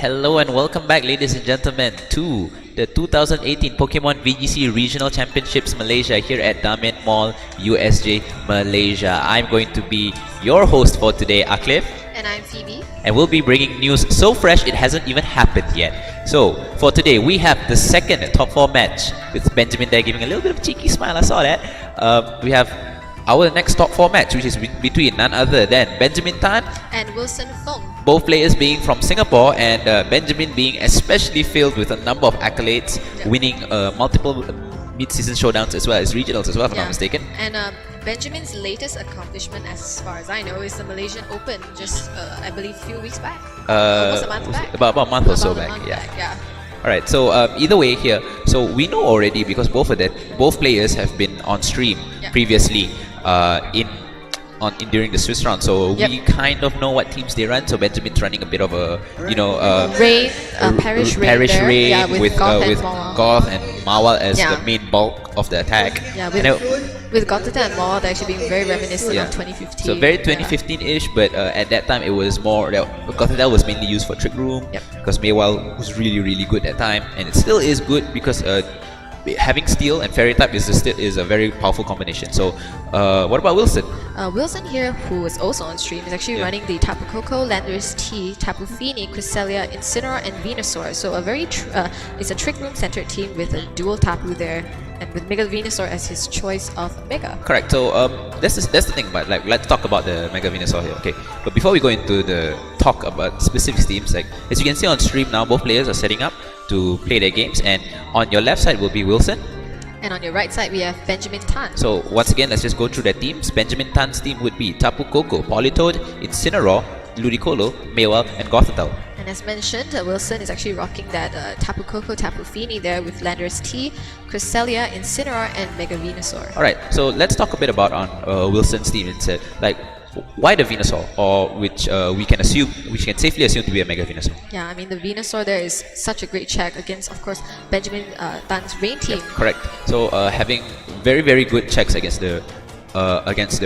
Hello and welcome back, ladies and gentlemen, to the 2018 Pokemon VGC Regional Championships Malaysia here at Damian Mall, USJ, Malaysia. I'm going to be your host for today, Aklif. And I'm Phoebe. And we'll be bringing news so fresh it hasn't even happened yet. So, for today, we have the second top 4 match with Benjamin there giving a little bit of a cheeky smile, I saw that. We have our next top 4 match, which is between none other than Benjamin Tan and Wilson Fong. Both players being from Singapore, and Benjamin being especially filled with a number of accolades, winning multiple mid-season showdowns as well as regionals as well, if I'm not mistaken. And Benjamin's latest accomplishment, as far as I know, is the Malaysian Open, just I believe a few weeks back. Almost a month back. About a month or so back, yeah. Alright, so either way here, so we know already because both players have been on stream previously during the Swiss round, so we kind of know what teams they run. So Benjamin's running a bit of a Parish Rain with Goth and Mawal as the main bulk of the attack. With Gothita and Mawal actually being very reminiscent of 2015. So very 2015-ish, but at that time it was more Gothita was mainly used for Trick Room because Mawal was really good at that time, and it still is good because having Steel and Fairy type is a very powerful combination. So what about Wilson? Wilson here, who is also on stream, is actually running the Tapu Koko, Landorus T, Tapu Fini, Cresselia, Incineroar, and Venusaur. So a very it's a Trick Room centered team with a dual Tapu there, and with Mega Venusaur as his choice of Mega. Correct. So that's the thing. But let's talk about the Mega Venusaur here. Okay. But before we go into the talk about specific teams, as you can see on stream now, both players are setting up to play their games, and on your left side will be Wilson. And on your right side, we have Benjamin Tan. So once again, let's just go through their teams. Benjamin Tan's team would be Tapu Koko, Politoed, Incineroar, Ludicolo, Mawal, and Gothitelle. And as mentioned, Wilson is actually rocking that Tapu Koko, Tapu Fini there with Landorus T, Cresselia, Incineroar, and Mega Venusaur. Alright, so let's talk a bit about on Wilson's team instead. Why the Venusaur, or which we can safely assume to be a Mega Venusaur? Yeah, I mean the Venusaur there is such a great check against, of course, Benjamin Tan's Rain team. Yep, correct. So having very good checks against the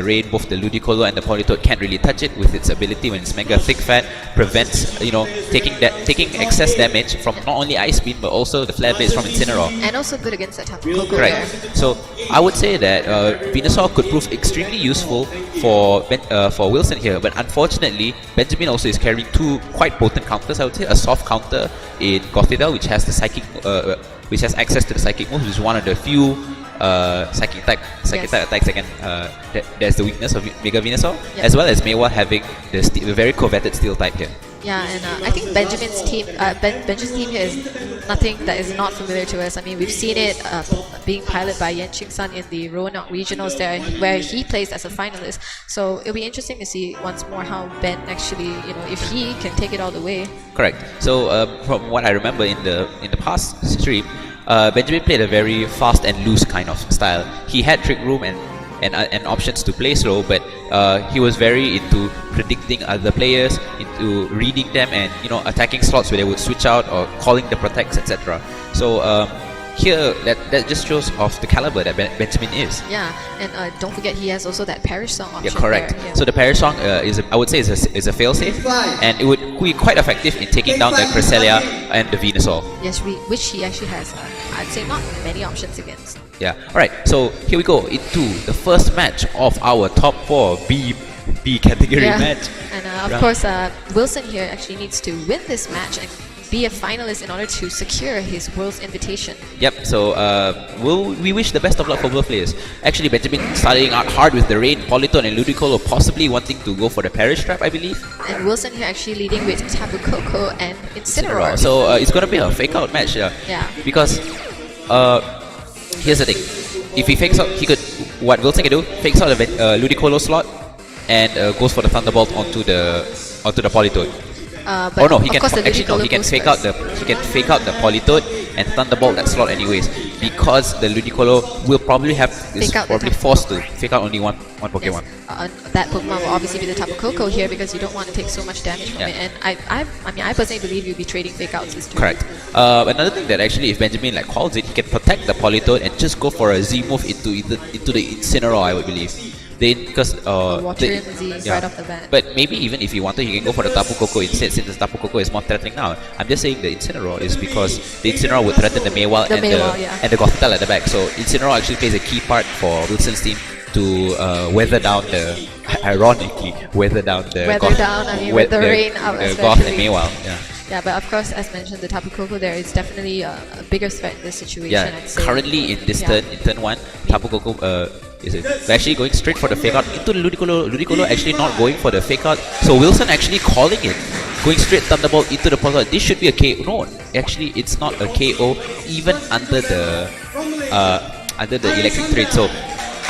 Rain, both the Ludicolo and the Politoed can't really touch it with its ability when it's Mega Thick Fat, prevents taking excess damage from not only Ice Beam but also the Flare Blades from Incineroar. And also good against that Tapu Koko there. So I would say that Venusaur could prove extremely useful for Wilson here, but unfortunately Benjamin also is carrying two quite potent counters. I would say a soft counter in Gothitelle, which has the Psychic, which has access to the Psychic moves, which is one of the few Psychic type attacks again. There's the weakness of Mega Venusaur, as well as Mawal having the very coveted Steel type here. Yeah, and I think Benjamin's team here is nothing that is not familiar to us. I mean, we've seen it being piloted by Yan Ching-san in the Roanoke Regionals there, where he placed as a finalist. So it'll be interesting to see once more how Ben actually, if he can take it all the way. Correct. So from what I remember in the past stream, Benjamin played a very fast and loose kind of style. He had Trick Room and options to play slow, but he was very into predicting other players, into reading them, and attacking slots where they would switch out or calling the protects, etc. So here that just shows off the caliber that Benjamin is. Yeah, and don't forget he has also that Parish Song option. Yeah, correct. There. Yeah. So the Parish Song I would say is a failsafe, and it would be quite effective in taking down the Cresselia and the Venusaur. Yes, which he actually has, I'd say, not many options against. Yeah. Alright, so here we go into the first match of our top 4 B category match. And of course, Wilson here actually needs to win this match and be a finalist in order to secure his World's Invitation. Yep, so we wish the best of luck for both players. Actually, Benjamin starting out hard with the Rain, Politoed, and Ludicolo, possibly wanting to go for the Parish Trap, I believe. And Wilson here actually leading with Tapu Koko and Incineroar. So it's going to be a fake-out match. Yeah. Because here's the thing. If he fakes out, what Wilson can do, fakes out the Ludicolo slot and goes for the Thunderbolt onto the Politoed. He can fake out the Politoed and Thunderbolt that slot anyways, because the Ludicolo will probably forced to fake out only one Pokemon. Yes. That Pokemon will obviously be the Tapu Koko here, because you don't want to take so much damage from it. And I personally believe you'll be trading fake outs this turn. Correct. Another thing that actually, if Benjamin calls it, he can protect the Politoed and just go for a Z move into the Incineroar, I would believe. Because Water him Z right off the bat. But maybe even if he wanted, he can go for the Tapu Koko instead, since the Tapu Koko is more threatening now. I'm just saying the Incineroar is because the Incineroar would threaten the Mewtwo and the Gothitelle at the back. So Incineroar actually plays a key part for Wilson's team to weather down the, ironically, weather down the with the rain out the Goth and Mewtwo. Yeah. Yeah, but of course, as mentioned, the Tapu Koko there is definitely a bigger threat in this situation. Yeah, I'd say. currently in this turn, in turn 1, Tapu Koko they're actually going straight for the fake out into the Ludicolo. Ludicolo actually not going for the fake out. So Wilson actually calling it, going straight Thunderbolt into the Polytoad. This should be a KO. No, actually it's not a KO even under the electric trade. So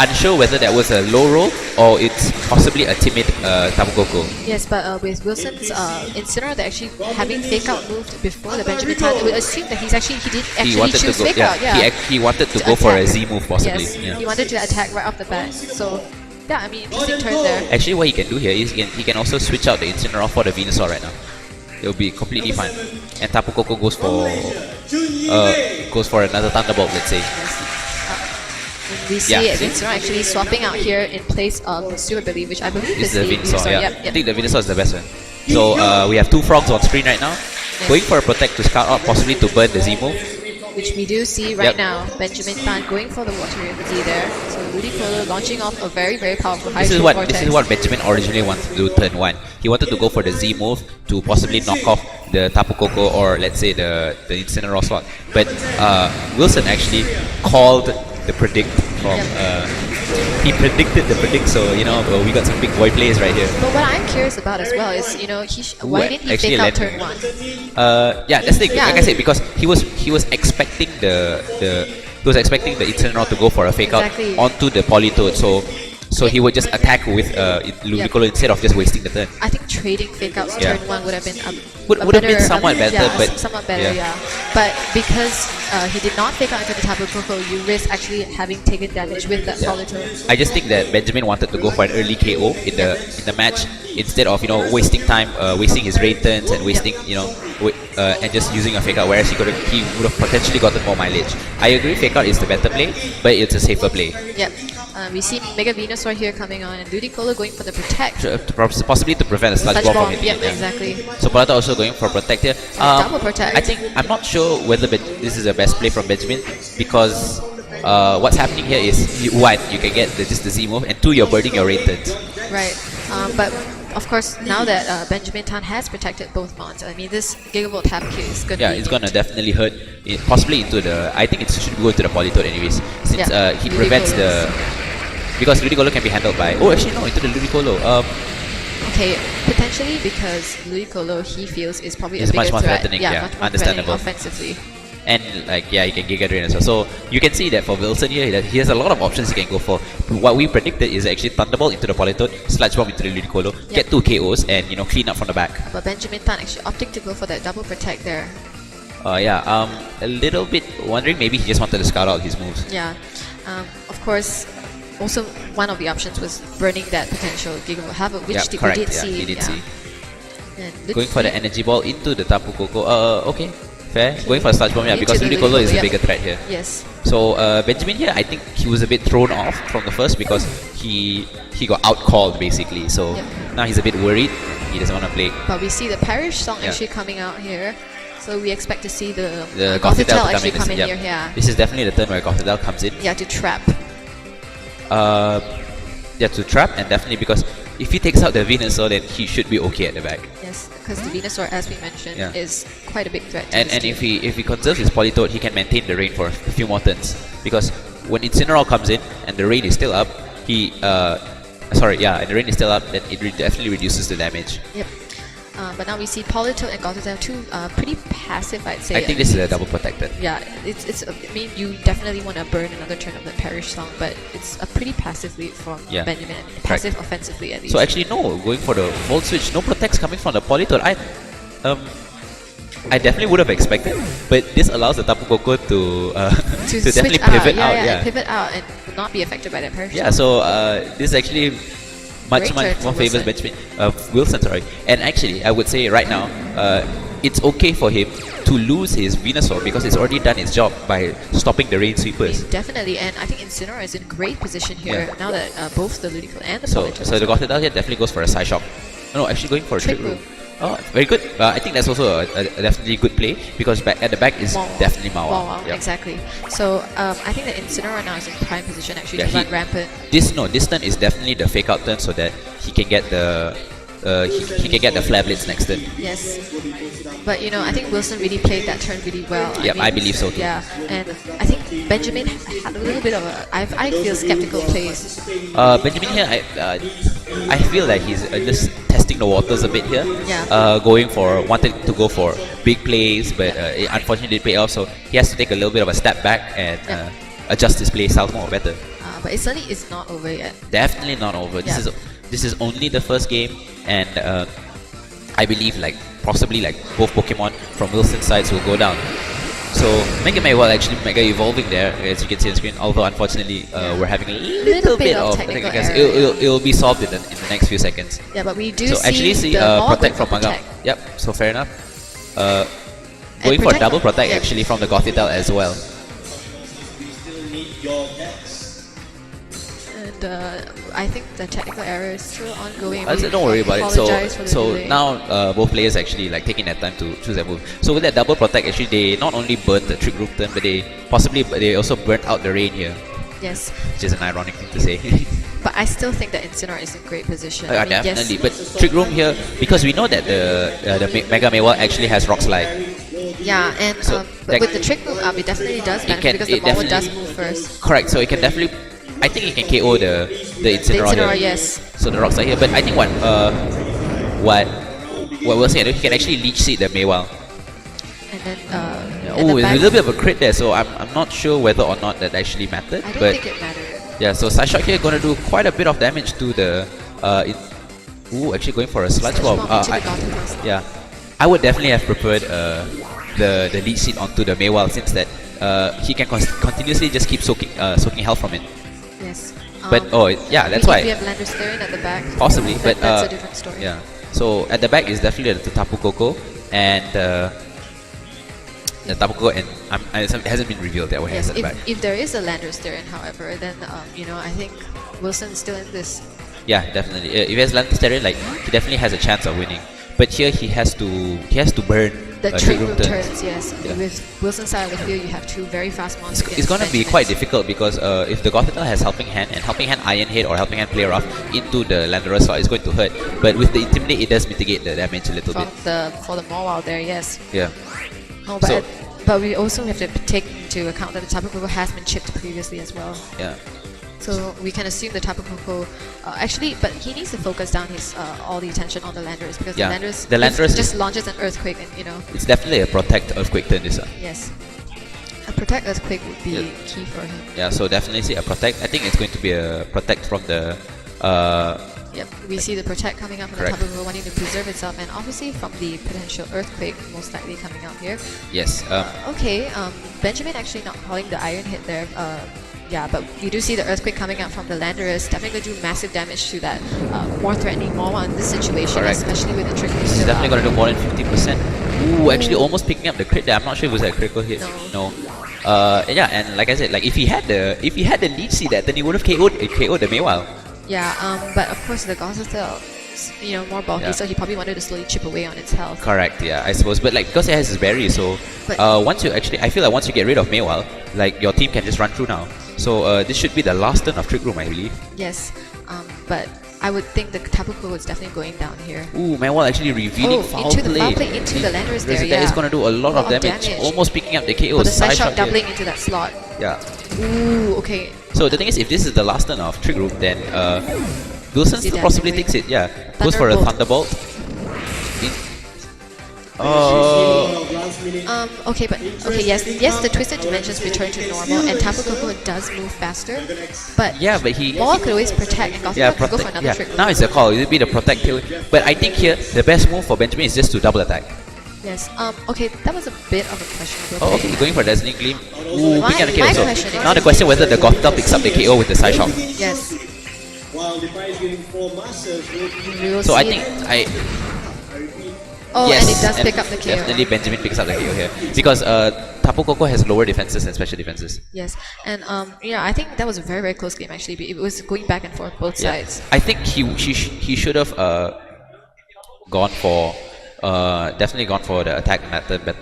unsure whether that was a low roll or it's possibly a timid Tapu Koko. Yes, but with Wilson's Incineroar, they're actually having fake out moved before the Benjamin Tan. We assume that he didn't actually choose fake out. Yeah, he wanted to go for a Z move possibly. Yes, yeah. he wanted to attack right off the bat. So yeah, I mean, interesting turn there. Actually, what he can do here is he can also switch out the Incineroar for the Venusaur right now. It will be completely fine. And Tapu Koko goes for another Thunderbolt, let's say. Yes. We see Incineroar actually swapping out here in place of Super Believe, which I believe is the Venusaur. Yeah. Yep. I think the Venusaur is the best one. So we have 2 frogs on screen right now. Yes. Going for a Protect to scout out, possibly to burn the Z move. Which we do see right now. Benjamin Tan going for the Water Z there. So Ludicolo launching off a very, very powerful high Vortex. This is what Benjamin originally wanted to do turn 1. He wanted to go for the Z move to possibly knock off the Tapu Koko or let's say the Incineroar slot. But Wilson actually called the predict from he predicted the predict, so we got some big boy plays right here. But what I'm curious about as well is why didn't he fake out turn 1? Yeah, that's the thing. Like I said, because he was expecting the Incineroar to go for a fake out onto the Politoad, so he would just attack with Ludicolo instead of just wasting the turn. I think trading fake outs turn 1 would have been would have been somewhat better, but somewhat better, yeah. But because he did not fake out into the Tapu Koko, you risk actually having taken damage with that Politoad. I just think that Benjamin wanted to go for an early KO in the match instead of wasting time, wasting his raid turns and wasting and just using a fake out, whereas he would have potentially gotten more mileage. I agree, fake out is the better play, but it's a safer play. Yep. We see Mega Venusaur here coming on, and Ludicolo going for the Protect. Possibly to prevent a Sludge Bomb from hitting. Yep, exactly. So Politoad also going for Protect here. Double Protect. I'm not sure whether this is the best play from Benjamin, because what's happening here is, 1, you can get just the Z move, and 2, you're burning your raid turns. Right. But of course, now that Benjamin Tan has protected both mons, I mean, this Gigavolt Tap Q is going to be... it's going to definitely hurt, possibly into the... I think it should go into the Politoad anyways, since he prevents the... Because Ludicolo can be handled by... Oh, actually no, into the Ludicolo. Okay, potentially because Ludicolo, he feels, is probably a bigger much more threat. threatening, much more understandable. threatening offensively. And he can Giga Drain as well. So you can see that for Wilson here, that he has a lot of options he can go for. What we predicted is actually Thunderbolt into the Politoad, Sludge Bomb into the Ludicolo, get 2 KOs and clean up from the back. But Benjamin Tan actually opting to go for that double protect there. A little bit wondering, maybe he just wanted to scout out his moves. Yeah, of course. Also, one of the options was burning that potential Gigavolt Havoc, which we did see. He did see. Going for the Energy Ball into the Tapu Koko. Okay, fair. Going for the Sludge Bomb, because Ludicolo is a bigger threat here. Yes. So Benjamin here, I think he was a bit thrown off from the first because he got out-called basically. So now he's a bit worried. He doesn't want to play. But we see the Parish song actually coming out here. So we expect to see the Gothitelle actually come in here. Yeah. This is definitely the turn where Gothitelle comes in. Yeah, to trap. To trap, and definitely because if he takes out the Venusaur, then he should be okay at the back. Yes, because the Venusaur, as we mentioned, is quite a big threat. And if he conserves his Politoad, he can maintain the rain for a few more turns. Because when Incineroar comes in and the rain is still up, and the rain is still up, then it definitely reduces the damage. Yep. But now we see Politoad and Gothitelle, two pretty passive, I'd say. I think this is a double protected. Yeah, I mean, you definitely want to burn another turn of the Parish song, but it's a pretty passive lead from Benjamin. Passive offensively, at least. So actually, no, going for the Volt Switch, no protects coming from the Politoad. I definitely would have expected, but this allows the Tapu Koko to definitely pivot out. Pivot out and not be affected by that Parish song. Yeah, so this is actually much more favors Benjamin Wilson, sorry. And actually, I would say right now, it's okay for him to lose his Venusaur because it's already done its job by stopping the rain sweepers. Definitely, and I think Incineroar is in great position here Yeah. now that both the Ludicrous and the So, Politoed so the Gothitelle here definitely goes for a Psyshock. No, actually going for a Trick Room. Oh, very good. I think that's also a definitely good play because at the back is Mawile. definitely Mawile. Wow, Yep. exactly. So I think that Incineroar now is in prime position actually Yeah, to run rampant. This turn is definitely the fake out turn so that he can get the he can get the Flare Blitz next turn. Yes. But you know, I think Wilson really played that turn really well. Yep, I believe so too. Yeah, and I think Benjamin had a little bit of a, I feel skeptical plays. Benjamin here, I feel like he's just testing the waters a bit here. Yeah. Wanted to go for big plays, but it unfortunately didn't pay off. So he has to take a little bit of a step back and adjust his play style more better. But it certainly is not over yet. Definitely not over. Yeah. This is only the first game, and I believe like possibly like both Pokemon from Wilson's sides will go down. So Mega may well actually Mega evolving there, as you can see on screen. Although unfortunately we're having a little bit of technical guess. error. It'll be solved in the next few seconds. Yeah, but we do So see actually see the Mawile Protect going from for Mangam. Protect. Yep. So fair enough. Going for Protect double from- Protect yeah. actually from the Gothitelle as well. And I think the technical error is still ongoing. I said, We don't worry about it. apologize for the So delay. now both players actually like taking their time to choose their move. So with that double protect, actually they not only burnt the Trick Room turn, but they also burnt out the rain here, Yes, which is an ironic thing to say. but I still think that Incineroar is in great position. I mean, Definitely. Yes, But Trick Room here, because we know that the Mega Mawile actually has Rock Slide. yeah, and So but that- with the Trick Room up, it definitely does benefit because the it Mawile does definitely- move first. Correct. So it can definitely, I think it can KO the Incineroar Incineroar, here. yes. So the Rock Slide here, but I think what we're saying, he can actually leech seed the Mawile. And then at Oh, the it's back, a little bit of a crit there, so I'm not sure whether or not that actually mattered. I don't But think it mattered. yeah, so Psyshock here gonna do quite a bit of damage to the. Actually going for a Sludge Bomb. Into the Gothitelle. Yeah, I would definitely have preferred the lead seed onto the Mawile since that he can continuously just keep soaking health from it. Yes. But that's why we have Landers staring at the back. possibly. But that's a different story. yeah, so at the back is definitely the Tapu Koko and the Tapu Koko and it hasn't been revealed yet what he Yes, has at the back. if there is a Landers staring, however, then I think Wilson's still in this. Yeah, definitely. If he has Lannister, like he definitely has a chance of winning. But here he has to burn The a Trick Room Room turns. turns, yes. Yeah. With Wilson's side of the field, you have two very fast monsters. It's gonna be against quite Benjamin. difficult because if the Gothitelle has Helping Hand and Helping Hand Iron Head or Helping Hand Play Rough into the Landora slot, it's going to hurt. But with the Intimidate, it does mitigate the damage a little bit. For the Mawile there, yes. Yeah. Oh, but, So- but we also have to take into account that the Tapu Koko has been chipped previously as well. Yeah. So we can assume the Tapu Koko but he needs to focus down his all the attention on the Landers because Yeah. the The Landorus just launches an Earthquake and It's definitely a Protect Earthquake turn this one. yes, a Protect Earthquake would be Yeah. key for him. Yeah, so definitely see a Protect. I think it's going to be a Protect from the Yep, we see the Protect coming up from Correct. the Tapu Koko wanting to preserve itself, and obviously from the potential Earthquake most likely coming out here. yes. Okay, Benjamin actually not calling the Iron Hit there. Yeah, but you do see the Earthquake coming out from the Landorus. Definitely going to do massive damage to that more threatening Mawile in this situation, Correct. especially with the Trick Room This is still definitely up. going to do more than 50%. Ooh, actually almost picking up the crit there. I'm not sure if it was a critical hit. No. Yeah, and like I said, like if he had the lead seed that, then he would have KO'd the Mawile. Yeah, but of course the Gothitelle more bulky, Yeah. so he probably wanted to slowly chip away on its health. Correct, yeah, I suppose. But like because it has his berry, so But- I feel like once you get rid of Mawile, like your team can just run through now. So this should be the last turn of Trick Room, I believe. Yes, but I would think the Tapu Koko is definitely going down here. Ooh, Mawile actually revealing foul into the play. foul play into the Landorus there, That is yeah. going to do a lot of damage. Almost picking up the KO. But the Side side shot shot doubling here. into that slot. Yeah. Ooh, okay. So the thing is, if this is the last turn of Trick Room, then Wilson See still that possibly memory. takes it. Yeah, goes for a Thunderbolt. Thunderbolt. Oh, Yes, the Twisted Dimensions return to normal, and Tapu Koko does move faster, but yeah, but he. Mawile could always protect and Gothitelle could go for another Trick Room. Now it's a call. It'll be the protect kill. But I think here the best move for Benjamin is just to double attack. Yes. Okay, that was a bit of a questionable Oh, play. okay, going for Dazzling Gleam. Ooh, My- picking up the KO. my So question is- now the question whether the Gothitelle picks up the KO with the side shot. Yes. While the prize getting 4 masters will be We will So see I think Oh, yes, and it does pick up the KO. Definitely Benjamin picks up the KO here. Because Tapu Koko has lower defenses and special defenses. Yes, and yeah, I think that was a very very close game actually. It was going back and forth both sides. I think he should have gone for definitely gone for the attack method, but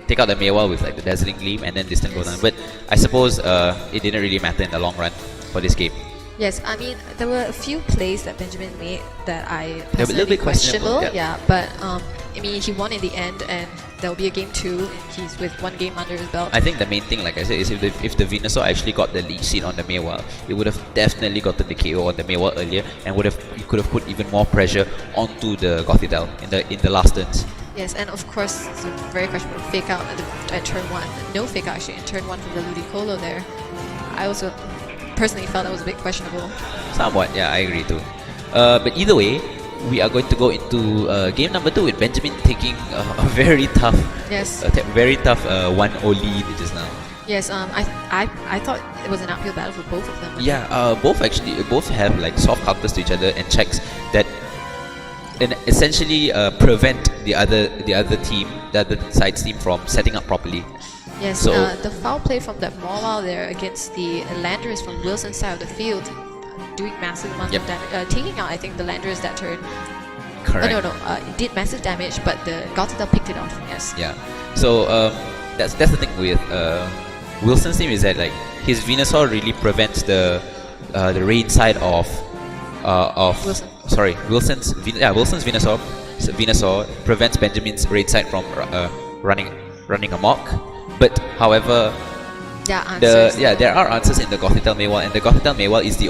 take out the Maywell with like the dazzling gleam and then distant goes on. But I suppose it didn't really matter in the long run for this game. Yes, I mean there were a few plays that Benjamin made that I They were a little personally bit questionable, questionable. yeah. Yeah, but I mean he won in the end, and there'll be a game 2. And he's with 1 game under his belt. I think the main thing, like I said, is if the Venusaur actually got the lead seat on the Maywell, it would have definitely gotten the KO on the Maywell earlier, and you could have put even more pressure onto the Gothitelle in the last turns. Yes, and of course it's a very questionable fake out at turn 1. No fake out actually in turn 1 from the Ludicolo there. I also personally felt that was a bit questionable. Somewhat, yeah, I agree too. But either way, we are going to go into game number 2 with Benjamin taking a very tough, Yes. very tough 1-0 lead just now. Yes, I thought it was an uphill battle for both of them. Yeah, both have like soft counters to each other and checks that and essentially prevent the other side's team from setting up properly. Yes, So- the foul play from that Mawile there against the Landorus from Wilson's side of the field, doing massive amounts Yep. of damage, taking out I think the Landorus that turn. Correct. No, it did massive damage, but the Gothitelle picked it off. Yes. Yeah. So that's the thing with Wilson's team is that like his Venusaur really prevents the rain side of Wilson. Sorry, Wilson's Venusaur. So Venusaur prevents Benjamin's raid side from running amok. But however, Yeah, answers. there are answers in the Gothitelle Maywell, and the Gothitelle Maywell is the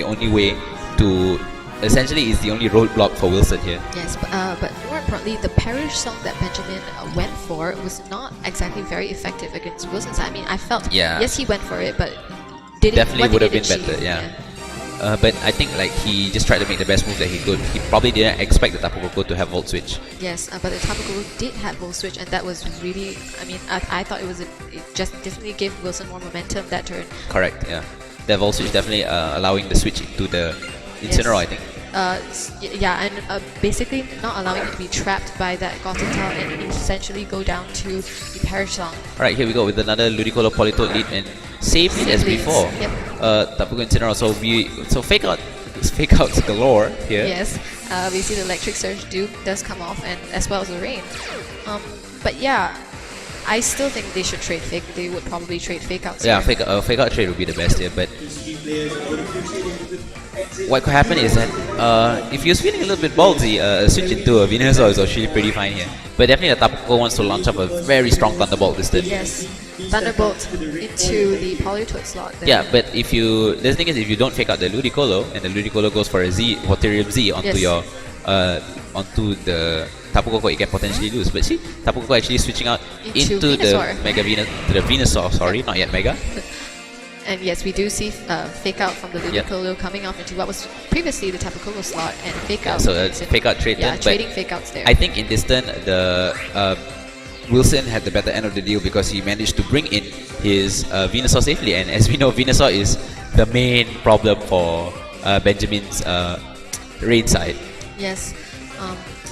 only way to essentially is the only roadblock for Wilson here. Yes, but more importantly, the Parish song that Benjamin went for was not exactly very effective against Wilson's side. I mean, I felt yes he went for it, but Definitely what would did have it been achieve? better, yeah. But I think like he just tried to make the best move that he could. He probably didn't expect the Tapu Koko to have Volt Switch. Yes, but the Tapu Koko did have Volt Switch, and that was really. I mean, I thought it just definitely gave Wilson more momentum that turn. Correct, yeah. The Volt Switch definitely allowing the switch into the Incineroar, I think. Yeah, and basically not allowing it to be trapped by that Gothitelle and essentially go down to the Parish song. Alright, here we go with another Ludicolo Politoed lead and same lead as leads, before. yep. Tapu Koko Incineroar. So fake outs galore here. Yes, we see the Electric Surge does come off, and as well as the rain. But yeah, I still think they should trade fake. They would probably trade fake outs. Yeah, here. fake out trade would be the best here, but what could happen is that if you're feeling a little bit ballsy, switch into a Venusaur is actually pretty fine here. But definitely the Tapu Koko wants to launch up a very strong Thunderbolt this turn. Yes, Thunderbolt into the Politoed slot. There. Yeah, but the thing is, if you don't fake out the Ludicolo and the Ludicolo goes for a Z, Waterium Z onto Yes. onto the Tapu Koko, it can potentially lose. But see, Tapu Koko actually switching out Into into Venusaur. the Venusaur. Sorry, not yet Mega. And yes, we do see fake out from the Ludicolo coming off into what was previously the Tapu Koko slot, and fake out. So it's fake out trade Yeah, turn. trading But fake outs there. I think in this turn, the Wilson had the better end of the deal because he managed to bring in his Venusaur safely. And as we know, Venusaur is the main problem for Benjamin's raid side. Yes.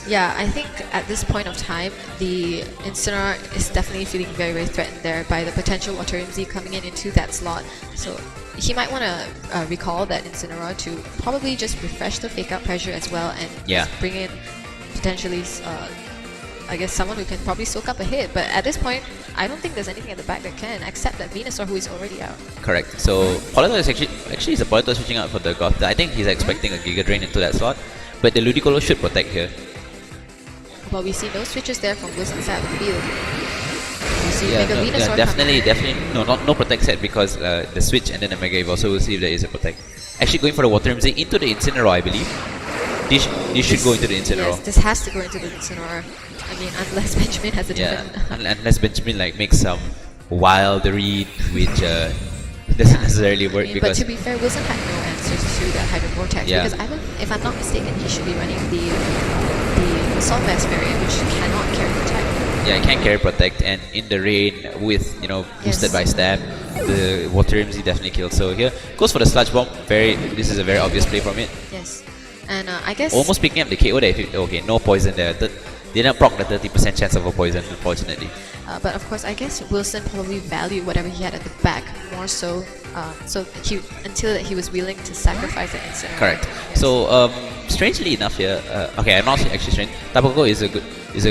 Yeah, I think at this point of time, the Incineroar is definitely feeling very, very threatened there by the potential Waterium Z coming into that slot. So he might want to recall that Incineroar to probably just refresh the fake out pressure as well, and just bring in potentially, I guess, someone who can probably soak up a hit. But at this point, I don't think there's anything at the back that can, except that Venusaur, who is already out. Correct. So Politoed is actually is a Politoed switching out for the Goth. I think he's expecting a Giga Drain into that slot, but the Ludicolo should protect here. But we see no switches there from Wilson's side of the field. We see Mega Venusaur definitely no protect set because the switch and then the Mega Evolve. So we'll see if there is a protect. Actually going for the Waterium Z into the Incineroar, I believe. This should go into the Incineroar. Yes, this has to go into the Incineroar. I mean, unless Benjamin has a different... unless Benjamin like makes some wild read which doesn't necessarily work but because to be fair, Wilson had no answers to that Hydro Vortex because if I'm not mistaken, he should be running the Assault Vest variant, which cannot carry protect. yeah, it can carry protect, and in the rain with boosted by stab, the Waterium Z definitely kills. So here goes for the Sludge Bomb. This is a very obvious play from it. Yes, and I guess Almost picking up the KO there. Okay, no poison there. didn't proc the 30% chance of a poison, unfortunately. But of course, I guess Wilson probably valued whatever he had at the back more so. Until he was willing to sacrifice the Incineroar. Correct. Yes. So strangely enough here, okay, I'm not actually strange. Tapu Koko is a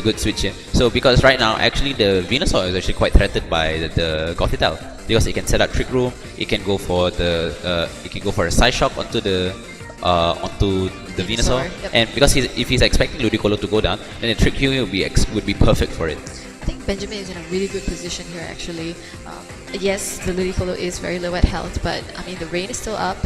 good switch here. So because right now actually the Venusaur is actually quite threatened by the Gothitelle because it can set up Trick Room. It can go for a Psy Shock onto the Venusaur, Yep. and because if he's expecting Ludicolo to go down, then the Trick Heal would be perfect for it. I think Benjamin is in a really good position here actually. Yes, the Ludicolo is very low at health, but I mean the rain is still up.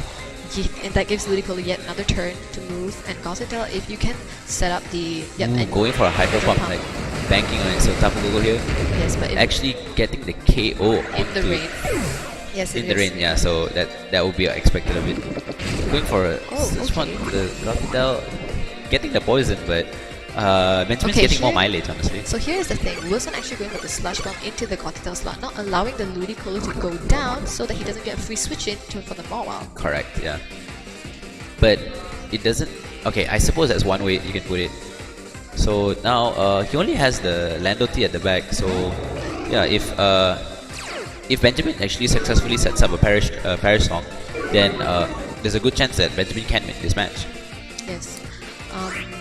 And that gives Ludicolo yet another turn to move. And Gothitelle, if you can set up the going for a Hydro Pump, like banking on it. So Tapu Koko here, yes, but actually getting the KO in the rain. Yes, in the rain, yeah. So that would be expected of it. Going for a this one, the Gothitelle getting the poison, but Benjamin's getting more mileage, honestly. So here's the thing, Wilson actually going for the Slush Bomb into the Gothitelle slot, not allowing the Ludicolo to go down so that he doesn't get a free switch in for the Mawile. Correct, yeah. But it doesn't... Okay, I suppose that's one way you can put it. So now, he only has the Lando T at the back, so yeah, if Benjamin actually successfully sets up a Perish Song, then there's a good chance that Benjamin can win this match. Yes.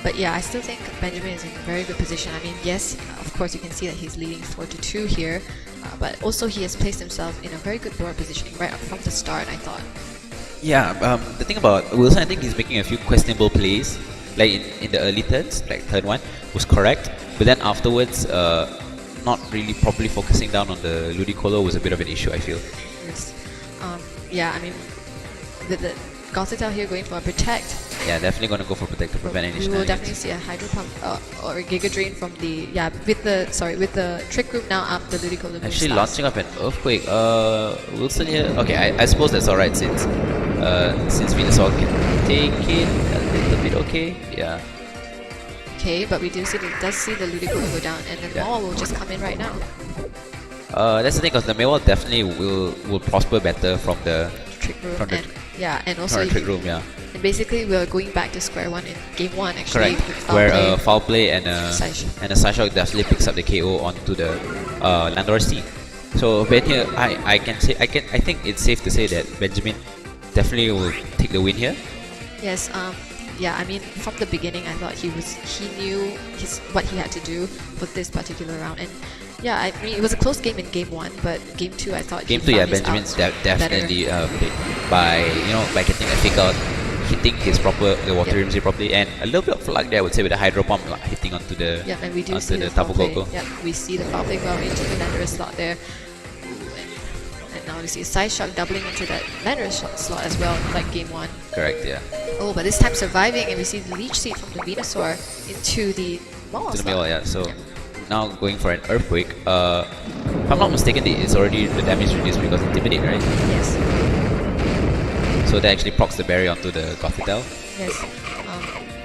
But yeah, I still think Benjamin is in a very good position. I mean, yes, of course you can see that he's leading 4-2 here, but also he has placed himself in a very good board positioning right up from the start, I thought. Yeah, the thing about Wilson, I think he's making a few questionable plays. Like in the early turns, like third one, was correct, but then afterwards, not really properly focusing down on the Ludicolo was a bit of an issue, I feel. Yes. Yeah, I mean, with the Gothitelle here going for a Protect. Yeah, definitely going to go for Protect to prevent any We will definitely see a Hydro Pump or a Giga Drain from the with the Trick Group now up the Ludicolo. Actually launching up an Earthquake. Wilson here. Okay, I suppose that's alright since Venusaur can take it a little bit. Okay, yeah. Okay, but we does see the Ludicolo go down, and then Mawile will just come in right now. That's the thing, because the Mawile definitely will prosper better from the Trick Room and also Trick Room, yeah. And basically, we're going back to square one in game one, actually. Correct. Where Foul Play and a Psyshock definitely picks up the KO onto the Landorus T. So Ben here, I think it's safe to say that Benjamin definitely will take the win here. Yes. Yeah. I mean, from the beginning, I thought he knew what he had to do for this particular round, and yeah, I mean it was a close game in game one, but game two I thought Benjamin's definitely by getting a fake out, hitting the Water Rimsy properly, and a little bit of luck there, I would say, with the Hydro Pump hitting onto the and we do see the Tapu Koko. Yeah, we see the foul play go into the Landorus slot there. And now we see Psyshock doubling into that Landorus slot as well, like game one. Correct, yeah. Oh, but this time surviving, and we see the Leech Seed from the Venusaur into the Mawile slot. Yeah. So now going for an Earthquake. If I'm not mistaken, it's already the damage reduced because Intimidate, right? Yes. So that actually procs the barrier onto the Gothitelle. Yes.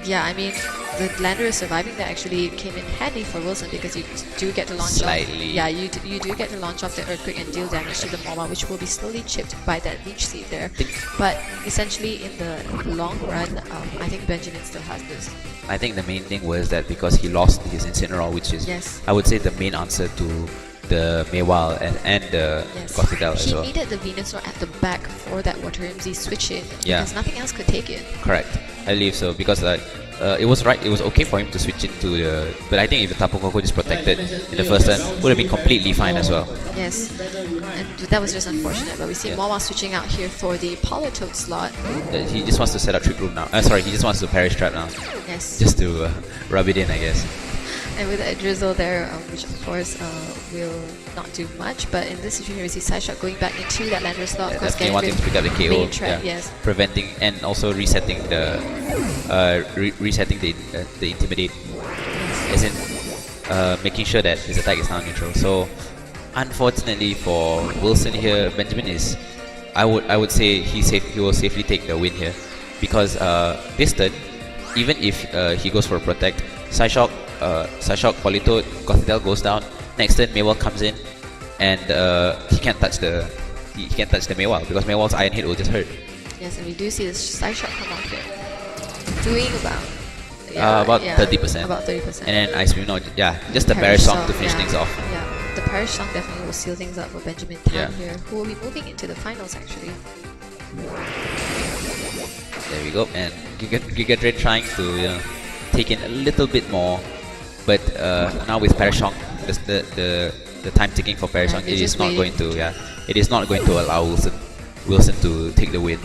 Yeah, I mean, the Landorus surviving that actually came in handy for Wilson because you do get to launch Slightly. off. Yeah, you do get to launch off the Earthquake and deal damage to the Mawile, which will be slowly chipped by that Leech Seed there. But essentially, in the long run, I think Benjamin still has this. I think the main thing was that because he lost his Incineroar, which is, I would say, the main answer to the Mawile and the Gothitelle as well. He needed the Venusaur at the back for that Water Rimsy switch in because nothing else could take it. Correct. I believe so, because it was okay for him to switch into the... But I think if the Tapu Koko just protected in the first turn, would have been completely fine as well. Yes, and that was just unfortunate, but we see Mawile switching out here for the Politoed slot. He just wants to set up Trick Room now. Sorry, he just wants to Perish Trap now. Yes. Just to rub it in, I guess. And with that drizzle there, which of course will not do much, but in this situation we see Psyshock going back into that Landorus slot, of course, definitely wanting to pick up the KO, trap, yes. Preventing and also resetting the the Intimidate, as in making sure that his attack is now neutral. So unfortunately for Wilson here, Benjamin is, I would say he will safely take the win here, because this turn, even if he goes for a Protect, Psyshock, Politoed, Gothitelle goes down. Next turn, Mawile comes in, and he can't touch the Mawile because Mawile's Iron Hit will just hurt. Yes, and we do see the Psyshock come off here, doing about About yeah, 30%. About 30%. And then Ice Beam, no, yeah, just the Parish song to finish yeah, things off. Yeah, the Parish song definitely will seal things up for Benjamin Tan Yeah. here, who will be moving into the finals actually. There we go. And Giga Dread trying to take in a little bit more, but now with Parish song, the time ticking for Parish song, they're it is just not going waiting. to it is not going to allow Wilson to take the win.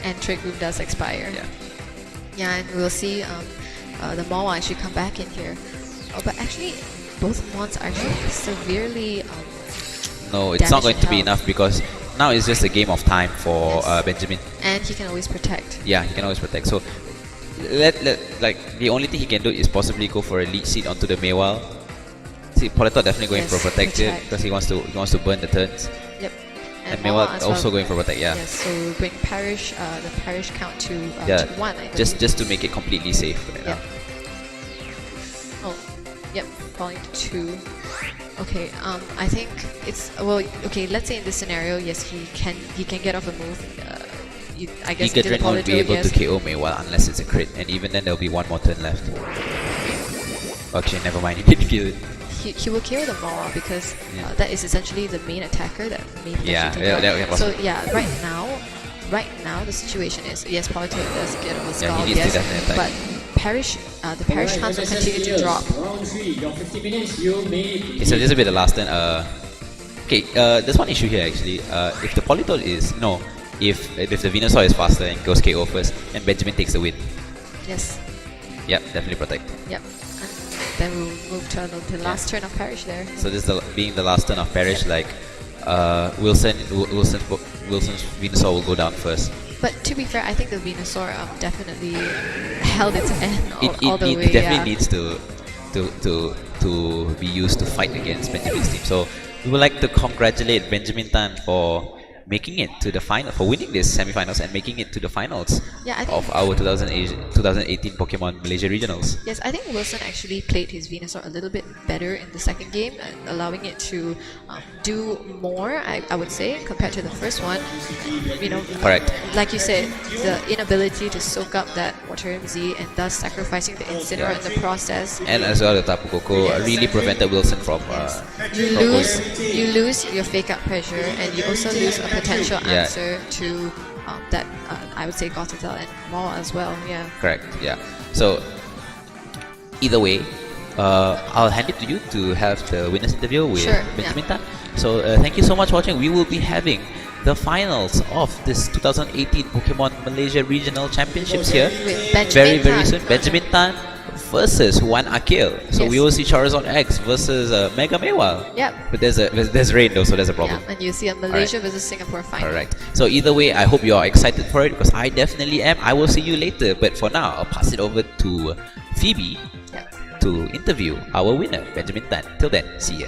And Trick Room does expire. Yeah. Yeah, and we'll see the Maw actually come back in here. Oh, but actually, both Mons are actually severely. No, it's not damage going in to be health. enough because now it's just a game of time for Yes. Benjamin. And he can always protect. Yeah, he can always protect. So like the only thing he can do is possibly go for a lead seat onto the Maywell. See, Polito definitely going Yes, for protect here protect. because he wants to burn the turns. Yep. And Mawa Maywell as also well. going for protect. Yeah, Yes, so bring Parish, the Parish count to yeah. 1. I Just believe. to make it completely safe right Yep. now. Oh, yep, falling to 2. Okay, I think it's well. Okay, let's say in this scenario, yes, he can get off a move. I guess Giga into the Drain won't be Polydor, able yes. to KO Maywell unless it's a crit, and even then there'll be one more turn left. Actually, never mind. He didn't kill it. He will kill the Maw because Yeah. that is essentially the main attacker that may potentially Yeah, take yeah, out. that was- So yeah, right now the situation is yes, Polito does get over Yeah, skull, he needs to yes, definitely attack. but Parish, the Parish counts will continue to drop. Round 3, your 50 minutes, you may Okay, so this will be the last turn. Okay, there's one issue here actually. If the Politoed is if the Venusaur is faster and goes KO first, and Benjamin takes the win. Yes, Yep, definitely protect. yep. And then we'll move to the last turn of Parish there. So this is being the last turn of Parish, like Wilson's Venusaur will go down first. But to be fair, I think the Venusaur definitely held its end all the way. It definitely yeah. needs to be used to fight against Benjamin's team. So we would like to congratulate Benjamin Tan for making it to the final, for winning this semifinals and making it to the finals Yeah, I think- of our 2018 Pokemon Malaysia Regionals. Yes, I think Wilson actually played his Venusaur a little bit better in the second game, allowing it to do more, I would say, compared to the first one. Correct. Like you said, the inability to soak up that Water MZ and thus sacrificing the Incineroar in the process. And as well, the Tapu Koko Yes. really prevented Wilson from You lose your fake out pressure, and you also lose a potential Yeah. answer to that I would say Gothitelle and Maw as well. Yeah. correct. Yeah. So either way, I'll hand it to you to have the winners interview with Sure, Benjamin yeah. Tan. So thank you so much for watching. We will be having the finals of this 2018 Pokemon Malaysia Regional Championships here With Benjamin very Tan. soon. Benjamin Tan versus Juan Akil. So Yes. we will see Charizard X versus Mega Maywell. Yep. But there's rain though, so there's a problem. Yeah, and you see a Malaysia versus Singapore final. Alright. So either way, I hope you are excited for it because I definitely am. I will see you later. But for now, I'll pass it over to Phoebe Yep. to interview our winner, Benjamin Tan. Till then, see ya.